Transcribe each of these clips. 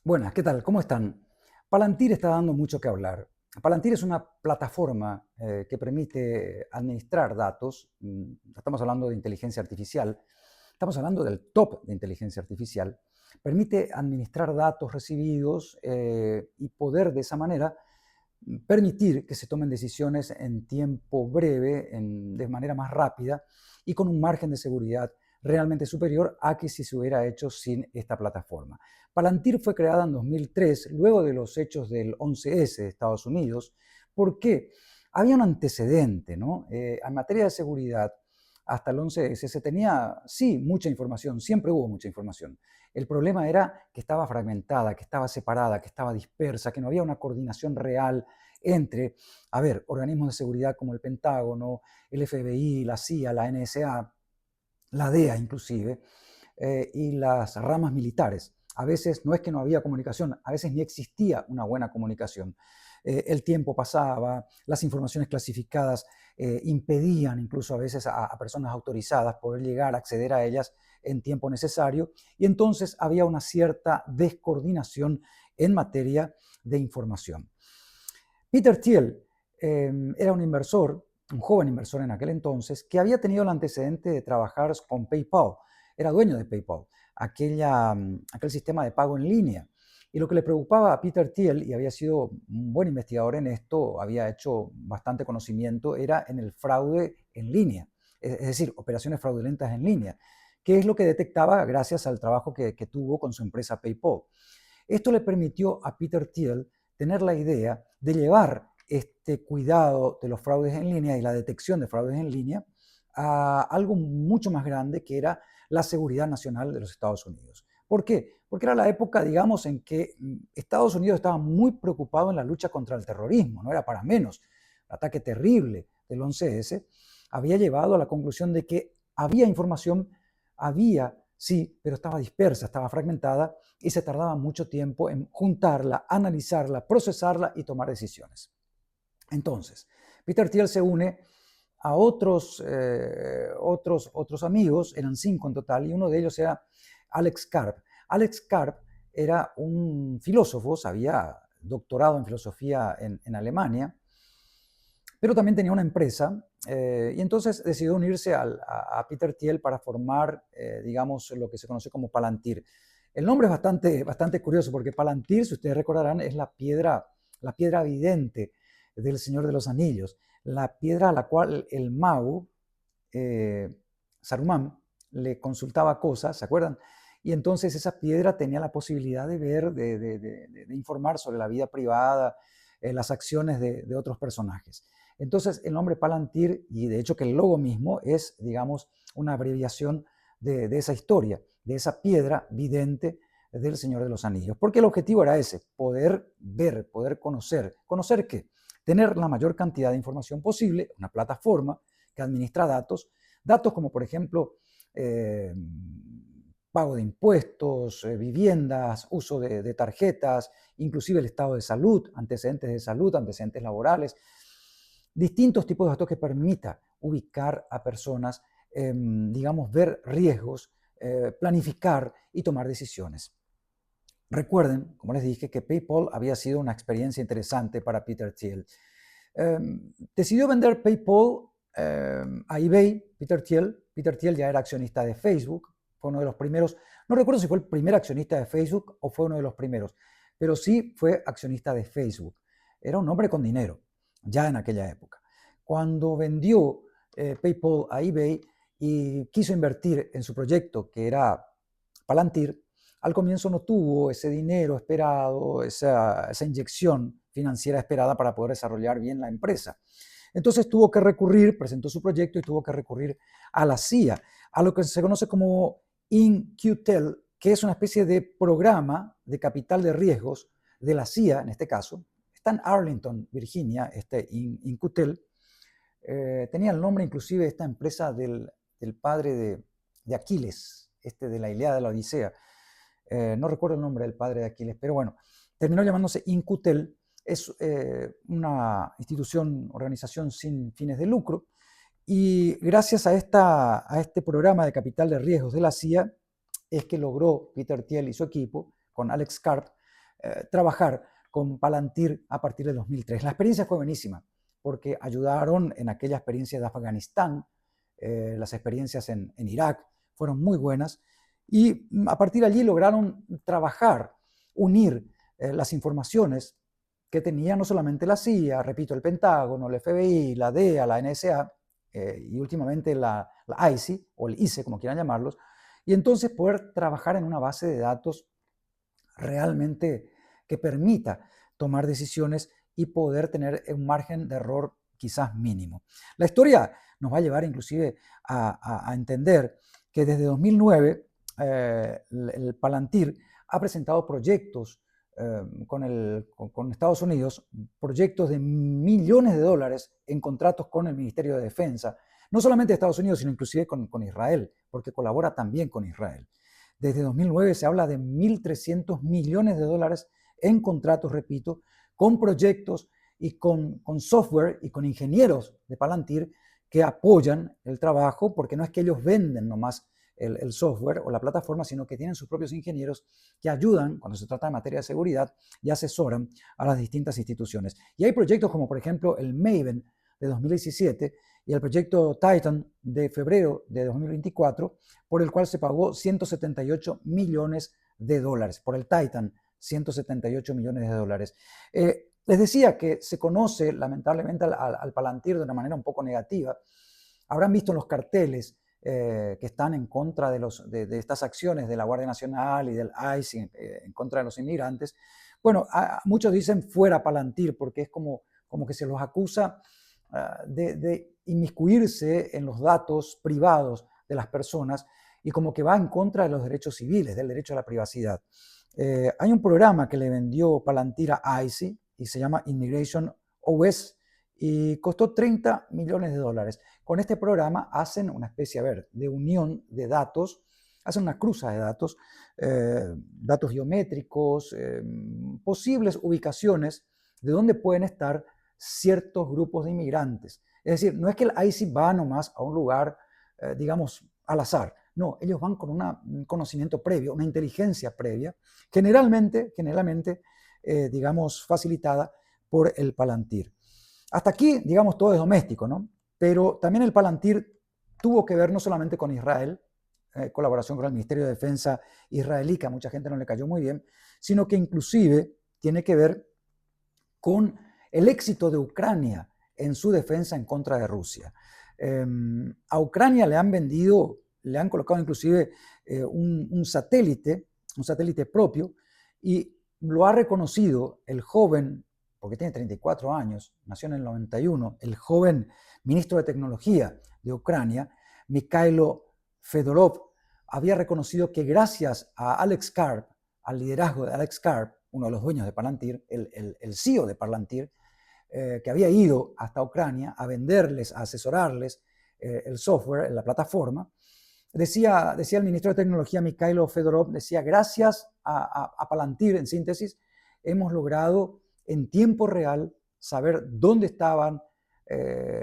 Buenas, ¿qué tal? ¿Cómo están? Palantir está dando mucho que hablar. Palantir es una plataforma que permite administrar datos. Estamos hablando de inteligencia artificial. Estamos hablando del top de inteligencia artificial. Permite administrar datos recibidos y poder de esa manera permitir que se tomen decisiones en tiempo breve, de manera más rápida y con un margen de seguridad realmente superior a que si se hubiera hecho sin esta plataforma. Palantir fue creada en 2003, luego de los hechos del 11S de Estados Unidos, porque había un antecedente, ¿no? En materia de seguridad, hasta el 11S se tenía, sí, mucha información, siempre hubo mucha información. El problema era que estaba fragmentada, que estaba separada, que estaba dispersa, que no había una coordinación real entre, organismos de seguridad como el Pentágono, el FBI, la CIA, la NSA, la DEA inclusive, y las ramas militares. A veces no es que no había comunicación, a veces ni existía una buena comunicación. El tiempo pasaba, las informaciones clasificadas impedían incluso a veces a personas autorizadas poder llegar, acceder a ellas en tiempo necesario, y entonces había una cierta descoordinación en materia de información. Peter Thiel era un inversor, un joven inversor en aquel entonces, que había tenido el antecedente de trabajar con PayPal. Era dueño de PayPal, aquel sistema de pago en línea. Y lo que le preocupaba a Peter Thiel, y había sido un buen investigador en esto, había hecho bastante conocimiento, era en el fraude en línea, es decir, operaciones fraudulentas en línea, que es lo que detectaba gracias al trabajo que tuvo con su empresa PayPal. Esto le permitió a Peter Thiel tener la idea de llevar este cuidado de los fraudes en línea y la detección de fraudes en línea a algo mucho más grande, que era la seguridad nacional de los Estados Unidos. ¿Por qué? Porque era la época, digamos, en que Estados Unidos estaba muy preocupado en la lucha contra el terrorismo, no era para menos. El ataque terrible del 11S había llevado a la conclusión de que había información, había, sí, pero estaba dispersa, estaba fragmentada, y se tardaba mucho tiempo en juntarla, analizarla, procesarla y tomar decisiones. Entonces, Peter Thiel se une a otros amigos, eran 5 en total, y uno de ellos era Alex Karp. Alex Karp era un filósofo, se había doctorado en filosofía en Alemania, pero también tenía una empresa, y entonces decidió unirse a Peter Thiel para formar, digamos, lo que se conoce como Palantir. El nombre es bastante curioso, porque Palantir, si ustedes recordarán, es la piedra vidente del Señor de los Anillos, la piedra a la cual el mago Saruman le consultaba cosas, ¿se acuerdan? Y entonces esa piedra tenía la posibilidad de ver, de informar sobre la vida privada, las acciones de otros personajes. Entonces el nombre Palantir, y de hecho que el logo mismo es, digamos, una abreviación de esa historia, de esa piedra vidente del Señor de los Anillos. Porque el objetivo era ese, poder ver, poder conocer. ¿Conocer qué? Tener la mayor cantidad de información posible, una plataforma que administra datos, datos como por ejemplo pago de impuestos, viviendas, uso de tarjetas, inclusive el estado de salud, antecedentes laborales, distintos tipos de datos que permita ubicar a personas, digamos, ver riesgos, planificar y tomar decisiones. Recuerden, como les dije, que PayPal había sido una experiencia interesante para Peter Thiel. Decidió vender PayPal a eBay. Peter Thiel. Peter Thiel ya era accionista de Facebook, fue uno de los primeros, no recuerdo si fue el primer accionista de Facebook o fue uno de los primeros, pero sí fue accionista de Facebook. Era un hombre con dinero, ya en aquella época. Cuando vendió PayPal a eBay y quiso invertir en su proyecto, que era Palantir, al comienzo no tuvo ese dinero esperado, esa inyección financiera esperada para poder desarrollar bien la empresa. Entonces tuvo que recurrir, presentó su proyecto y tuvo que recurrir a la CIA, a lo que se conoce como InQtel, que es una especie de programa de capital de riesgos de la CIA, en este caso. Está en Arlington, Virginia, este InQtel. Tenía el nombre inclusive de esta empresa del padre de Aquiles, de la Ilíada de la Odisea. No recuerdo el nombre del padre de Aquiles, pero bueno, terminó llamándose InQtel. Es una institución, organización sin fines de lucro, y gracias a este programa de capital de riesgos de la CIA es que logró Peter Thiel y su equipo, con Alex Karp, trabajar con Palantir a partir de 2003. La experiencia fue buenísima porque ayudaron en aquella experiencia de Afganistán, las experiencias en Irak fueron muy buenas y a partir de allí lograron trabajar, unir las informaciones que tenía no solamente la CIA, repito, el Pentágono, el FBI, la DEA, la NSA y últimamente la ICI o el ICE, como quieran llamarlos, y entonces poder trabajar en una base de datos realmente que permita tomar decisiones y poder tener un margen de error quizás mínimo. La historia nos va a llevar inclusive a entender que desde 2009 el Palantir ha presentado proyectos con Estados Unidos, proyectos de millones de dólares en contratos con el Ministerio de Defensa, no solamente de Estados Unidos, sino inclusive con Israel, porque colabora también con Israel. Desde 2009 se habla de 1.300 millones de dólares en contratos, repito, con proyectos y con software y con ingenieros de Palantir que apoyan el trabajo, porque no es que ellos venden nomás el software o la plataforma, sino que tienen sus propios ingenieros que ayudan cuando se trata de materia de seguridad y asesoran a las distintas instituciones. Y hay proyectos como por ejemplo el Maven de 2017 y el proyecto Titan de febrero de 2024, por el cual se pagó 178 millones de dólares. Por el Titan, 178 millones de dólares. Les decía que se conoce lamentablemente al Palantir de una manera un poco negativa. Habrán visto en los carteles que están en contra de estas acciones de la Guardia Nacional y del ICE en contra de los inmigrantes. Bueno, muchos dicen fuera Palantir porque es como que se los acusa de inmiscuirse en los datos privados de las personas y como que va en contra de los derechos civiles, del derecho a la privacidad. Hay un programa que le vendió Palantir a ICE y se llama Immigration OS y costó 30 millones de dólares. Con este programa hacen una especie, de unión de datos, hacen una cruza de datos, datos geométricos, posibles ubicaciones de dónde pueden estar ciertos grupos de inmigrantes. Es decir, no es que el ICE va nomás a un lugar, digamos, al azar. No, ellos van con un conocimiento previo, una inteligencia previa, generalmente digamos, facilitada por el Palantir. Hasta aquí, digamos, todo es doméstico, ¿no? Pero también el Palantir tuvo que ver no solamente con Israel, colaboración con el Ministerio de Defensa israelí, que a mucha gente no le cayó muy bien, sino que inclusive tiene que ver con el éxito de Ucrania en su defensa en contra de Rusia. A Ucrania le han vendido, le han colocado inclusive un satélite propio, y lo ha reconocido el joven, porque tiene 34 años, nació en el 91, el joven ministro de Tecnología de Ucrania, Mikhailo Fedorov, había reconocido que gracias a Alex Karp, al liderazgo de Alex Karp, uno de los dueños de Palantir, el CEO de Palantir, que había ido hasta Ucrania a venderles, a asesorarles el software, la plataforma, decía el ministro de Tecnología Mikhailo Fedorov, decía, gracias a Palantir, en síntesis, hemos logrado en tiempo real saber dónde estaban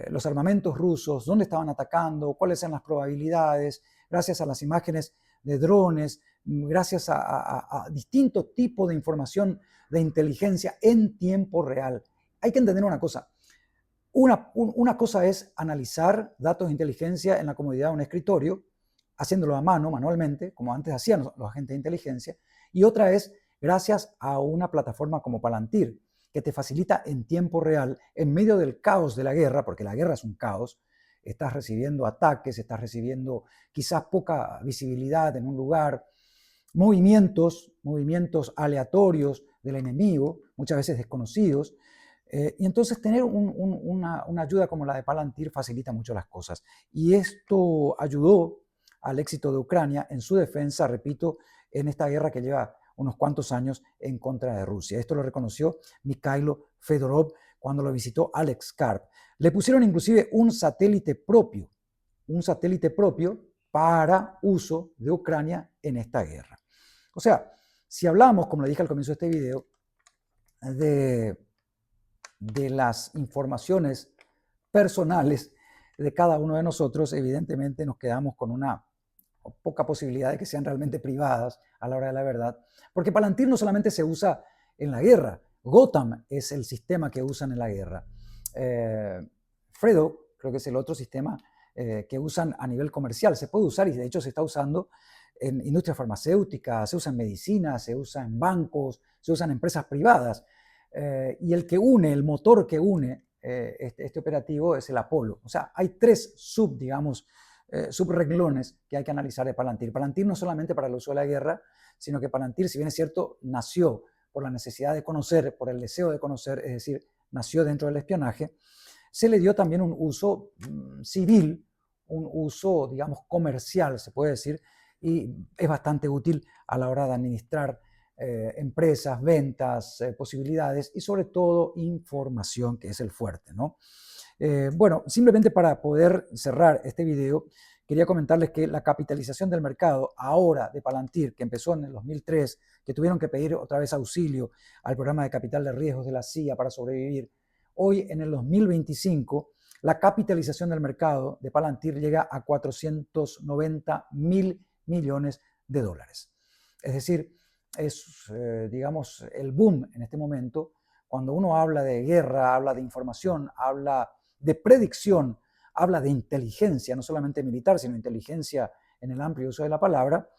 los armamentos rusos, dónde estaban atacando, cuáles eran las probabilidades, gracias a las imágenes de drones, gracias a distintos tipos de información de inteligencia en tiempo real. Hay que entender una cosa. Una cosa es analizar datos de inteligencia en la comodidad de un escritorio, haciéndolo a mano, manualmente, como antes hacían los agentes de inteligencia, y otra es gracias a una plataforma como Palantir, que te facilita en tiempo real, en medio del caos de la guerra, porque la guerra es un caos, estás recibiendo ataques, estás recibiendo quizás poca visibilidad en un lugar, movimientos aleatorios del enemigo, muchas veces desconocidos, y entonces tener una ayuda como la de Palantir facilita mucho las cosas. Y esto ayudó al éxito de Ucrania en su defensa, repito, en esta guerra que lleva unos cuantos años en contra de Rusia. Esto lo reconoció Mikhailo Fedorov cuando lo visitó Alex Karp. Le pusieron inclusive un satélite propio para uso de Ucrania en esta guerra. O sea, si hablamos, como le dije al comienzo de este video, de las informaciones personales de cada uno de nosotros, evidentemente nos quedamos con una poca posibilidad de que sean realmente privadas a la hora de la verdad, porque Palantir no solamente se usa en la guerra. Gotham es el sistema que usan en la guerra. Fredo, creo que es el otro sistema que usan a nivel comercial. Se puede usar y de hecho se está usando en industria farmacéutica, se usa en medicina, se usa en bancos, se usa en empresas privadas. Y el que une, el motor que une este operativo es el Apolo. O sea, hay tres subrenglones que hay que analizar de Palantir. Palantir no solamente para el uso de la guerra, sino que Palantir, si bien es cierto, nació por la necesidad de conocer, por el deseo de conocer, es decir, nació dentro del espionaje, se le dio también un uso civil, un uso, digamos, comercial, se puede decir, y es bastante útil a la hora de administrar empresas, ventas, posibilidades y sobre todo información, que es el fuerte, ¿no? Bueno, simplemente para poder cerrar este video, quería comentarles que la capitalización del mercado ahora de Palantir, que empezó en el 2003, que tuvieron que pedir otra vez auxilio al programa de capital de riesgos de la CIA para sobrevivir, hoy en el 2025, la capitalización del mercado de Palantir llega a 490.000 millones de dólares. Es decir, es, digamos, el boom en este momento. Cuando uno habla de guerra, habla de información, habla de predicción, habla de inteligencia, no solamente militar, sino inteligencia en el amplio uso de la palabra,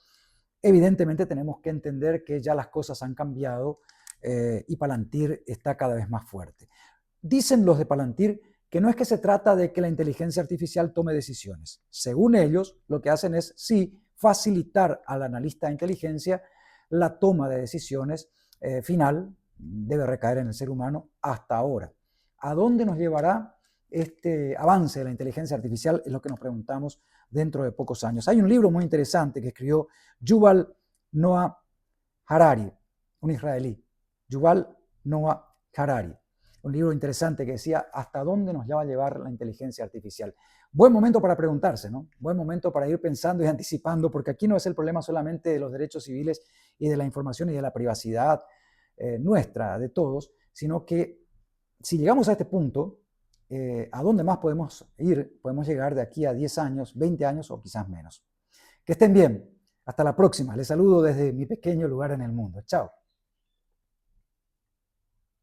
evidentemente tenemos que entender que ya las cosas han cambiado y Palantir está cada vez más fuerte. Dicen los de Palantir que no es que se trata de que la inteligencia artificial tome decisiones. Según ellos, lo que hacen es, sí, facilitar al analista de inteligencia la toma de decisiones final, debe recaer en el ser humano hasta ahora. ¿A dónde nos llevará este avance de la inteligencia artificial? Es lo que nos preguntamos dentro de pocos años. Hay un libro muy interesante que escribió Yuval Noah Harari, un israelí. Yuval Noah Harari. Un libro interesante que decía hasta dónde nos va a llevar la inteligencia artificial. Buen momento para preguntarse, ¿no? Buen momento para ir pensando y anticipando, porque aquí no es el problema solamente de los derechos civiles y de la información y de la privacidad nuestra, de todos, sino que si llegamos a este punto, ¿a dónde más podemos ir? Podemos llegar de aquí a 10 años, 20 años o quizás menos. Que estén bien. Hasta la próxima. Les saludo desde mi pequeño lugar en el mundo. Chao.